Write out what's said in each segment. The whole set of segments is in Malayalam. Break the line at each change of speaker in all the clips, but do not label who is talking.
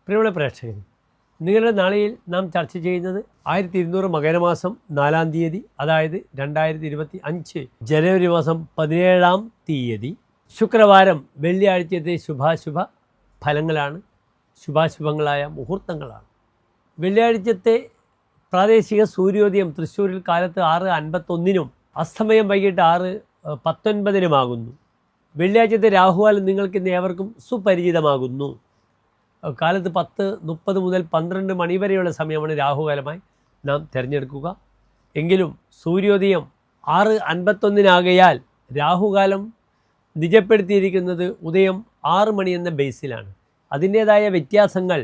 പ്രിയമുള്ള പ്രേക്ഷകർ, നിങ്ങളുടെ നാളെയിൽ നാം ചർച്ച ചെയ്യുന്നത് 1200 മകരമാസം 4-ാം തീയതി, അതായത് 2025 ജനുവരി മാസം 17-ാം തീയതി ശുക്രവാരം വെള്ളിയാഴ്ചത്തെ ശുഭാശുഭ ഫലങ്ങളാണ്, ശുഭാശുഭങ്ങളായ മുഹൂർത്തങ്ങളാണ്. വെള്ളിയാഴ്ചത്തെ പ്രാദേശിക സൂര്യോദയം തൃശ്ശൂരിൽ കാലത്ത് 6:51-നും അസ്തമയം വൈകിട്ട് 6:19-നുമാകുന്നു. വെള്ളിയാഴ്ചത്തെ രാഹുകാലം നിങ്ങൾക്ക് ഇന്ന് ഏവർക്കും സുപരിചിതമാകുന്നു. കാലത്ത് 10:30 മുതൽ 12 മണി വരെയുള്ള സമയമാണ് രാഹുകാലമായി നാം തിരഞ്ഞെടുക്കുക. എങ്കിലും സൂര്യോദയം 6:51-നാകയാൽ രാഹുകാലം നിജപ്പെടുത്തിയിരിക്കുന്നത് ഉദയം 6 മണി എന്ന ബേസിലാണ്. അതിൻ്റേതായ വ്യത്യാസങ്ങൾ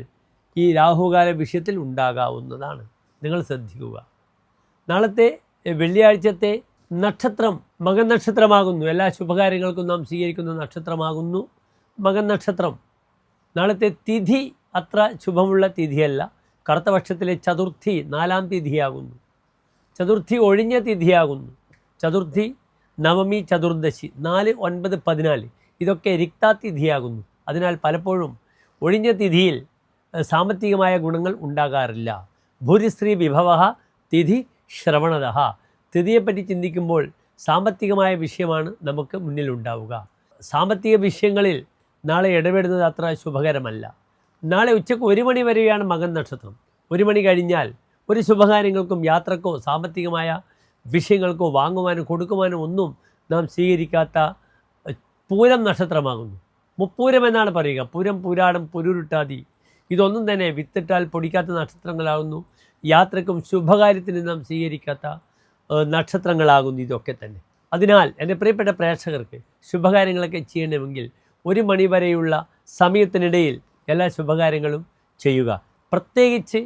ഈ രാഹുകാല വിഷയത്തിൽ ഉണ്ടാകാവുന്നതാണ്. നിങ്ങൾ ശ്രദ്ധിക്കുക. നാളത്തെ വെള്ളിയാഴ്ചത്തെ നക്ഷത്രം മകൻ നക്ഷത്രമാകുന്നു. എല്ലാ ശുഭകാര്യങ്ങൾക്കും നാം സ്വീകരിക്കുന്ന നക്ഷത്രമാകുന്നു മകൻ നക്ഷത്രം. നാളത്തെ തിഥി അത്ര ശുഭമുള്ള തിഥിയല്ല. കറുത്തപക്ഷത്തിലെ ചതുർത്ഥി 4-ാം തീയതിയാകുന്നു. ചതുർത്ഥി ഒഴിഞ്ഞ തിഥിയാകുന്നു. ചതുർത്ഥി, നവമി, ചതുർദശി 4, 9, 14 ഇതൊക്കെ റിക്താതിഥിയാകുന്നു. അതിനാൽ പലപ്പോഴും ഒഴിഞ്ഞ തിഥിയിൽ സാമ്പത്തികമായ ഗുണങ്ങൾ ഉണ്ടാകാറില്ല. ഭൂരിശ്രീ വിഭവ തിഥി ശ്രവണത. തിഥിയെപ്പറ്റി ചിന്തിക്കുമ്പോൾ സാമ്പത്തികമായ വിഷയമാണ് നമുക്ക് മുന്നിലുണ്ടാവുക. സാമ്പത്തിക വിഷയങ്ങളിൽ നാളെ ഇടപെടുന്നത് അത്ര ശുഭകരമല്ല. നാളെ ഉച്ചയ്ക്ക് 1 മണി വരെയാണ് മകൻ നക്ഷത്രം. 1 മണി കഴിഞ്ഞാൽ ഒരു ശുഭകാര്യങ്ങൾക്കും യാത്രക്കോ സാമ്പത്തികമായ വിഷയങ്ങൾക്കോ വാങ്ങുവാനും കൊടുക്കുവാനും ഒന്നും നാം സ്വീകരിക്കാത്ത പൂരം നക്ഷത്രമാകുന്നു. മുപ്പൂരം എന്നാണ് പറയുക. പൂരം, പൂരാടം, പുരുരുട്ടാതി ഇതൊന്നും തന്നെ വിത്തിട്ടാൽ പൊടിക്കാത്ത നക്ഷത്രങ്ങളാകുന്നു. യാത്രക്കും ശുഭകാര്യത്തിന് നാം സ്വീകരിക്കാത്ത നക്ഷത്രങ്ങളാകുന്നു ഇതൊക്കെ തന്നെ. അതിനാൽ എൻ്റെ പ്രിയപ്പെട്ട പ്രേക്ഷകർക്ക് ശുഭകാര്യങ്ങളൊക്കെ ചെയ്യണമെങ്കിൽ 1 മണി വരെയുള്ള സമയത്തിനിടയിൽ എല്ലാ ശുഭകാര്യങ്ങളും ചെയ്യുക. പ്രത്യേകിച്ച്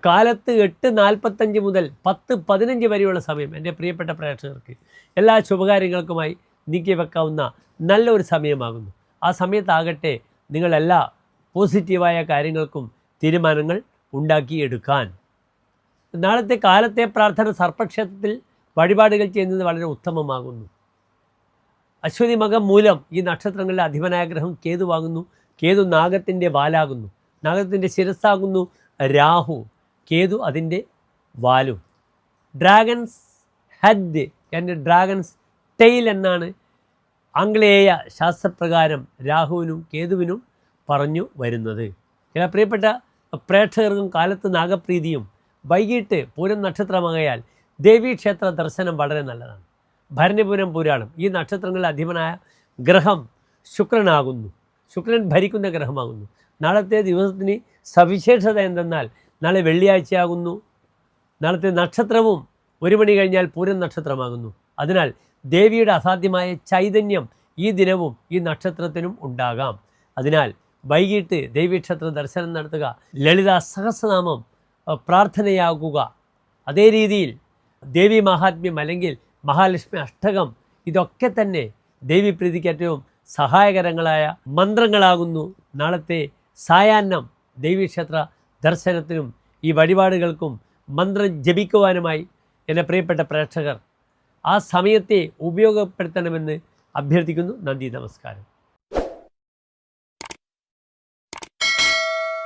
കാലത്ത് 8:45 മുതൽ 10:15 വരെയുള്ള സമയം എൻ്റെ പ്രിയപ്പെട്ട പ്രേക്ഷകർക്ക് എല്ലാ ശുഭകാര്യങ്ങൾക്കുമായി നീക്കി വെക്കാവുന്ന നല്ലൊരു സമയമാകുന്നു. ആ സമയത്താകട്ടെ നിങ്ങളെല്ലാ പോസിറ്റീവായ കാര്യങ്ങൾക്കും തീരുമാനങ്ങൾ ഉണ്ടാക്കിയെടുക്കാൻ. നാളത്തെ കാലത്തെ പ്രാർത്ഥന സർപ്പക്ഷേത്രത്തിൽ വഴിപാടുകൾ ചെയ്യുന്നത് വളരെ ഉത്തമമാകുന്നു. അശ്വതി മകം മൂലം ഈ നക്ഷത്രങ്ങളിലെ അധിപനായ ഗ്രഹം കേതുവാകുന്നു. കേതു നാഗത്തിൻ്റെ വാലാകുന്നു. നാഗത്തിൻ്റെ ശിരസ്സാകുന്നു രാഹു, കേതു അതിൻ്റെ വാലും. Dragon's head and dragon's tail എന്നാണ് ആംഗ്ലേയ ശാസ്ത്രപ്രകാരം രാഹുവിനും കേതുവിനും പറഞ്ഞു വരുന്നത്. എല്ലാ പ്രിയപ്പെട്ട പ്രേക്ഷകർക്കും കാലത്ത് നാഗപ്രീതിയും വൈകിട്ട് പൂരം നക്ഷത്രമാകയാൽ ദേവീക്ഷേത്ര ദർശനം വളരെ നല്ലതാണ്. ഭരണിപുരം പുരാണം ഈ നക്ഷത്രങ്ങളുടെ അധിപനായ ഗ്രഹം ശുക്രനാകുന്നു. ശുക്രൻ ഭരിക്കുന്ന ഗ്രഹമാകുന്നു. നാളത്തെ ദിവസത്തിന് സവിശേഷത എന്തെന്നാൽ നാളെ വെള്ളിയാഴ്ചയാകുന്നു. നാളത്തെ നക്ഷത്രവും 1 മണി കഴിഞ്ഞാൽ പൂരം നക്ഷത്രമാകുന്നു. അതിനാൽ ദേവിയുടെ അസാധ്യമായ ചൈതന്യം ഈ ദിനവും ഈ നക്ഷത്രത്തിനും ഉണ്ടാകാം. അതിനാൽ വൈകിട്ട് ദേവീക്ഷേത്ര ദർശനം നടത്തുക, ലളിത സഹസ്രനാമം പ്രാർത്ഥനയാകുക. അതേ രീതിയിൽ ദേവി മഹാത്മ്യം അല്ലെങ്കിൽ മഹാലക്ഷ്മി അഷ്ടകം ഇതൊക്കെ തന്നെ ദേവീപ്രീതിക്ക് ഏറ്റവും സഹായകരങ്ങളായ മന്ത്രങ്ങളാകുന്നു. നാളത്തെ സായാഹ്നം ദേവീക്ഷേത്ര ദർശനത്തിനും ഈ വഴിപാടുകൾക്കും മന്ത്രം ജപിക്കുവാനുമായി എൻ്റെ പ്രിയപ്പെട്ട പ്രേക്ഷകർ ആ സമയത്തെ ഉപയോഗപ്പെടുത്തണമെന്ന് അഭ്യർത്ഥിക്കുന്നു. നന്ദി, നമസ്കാരം.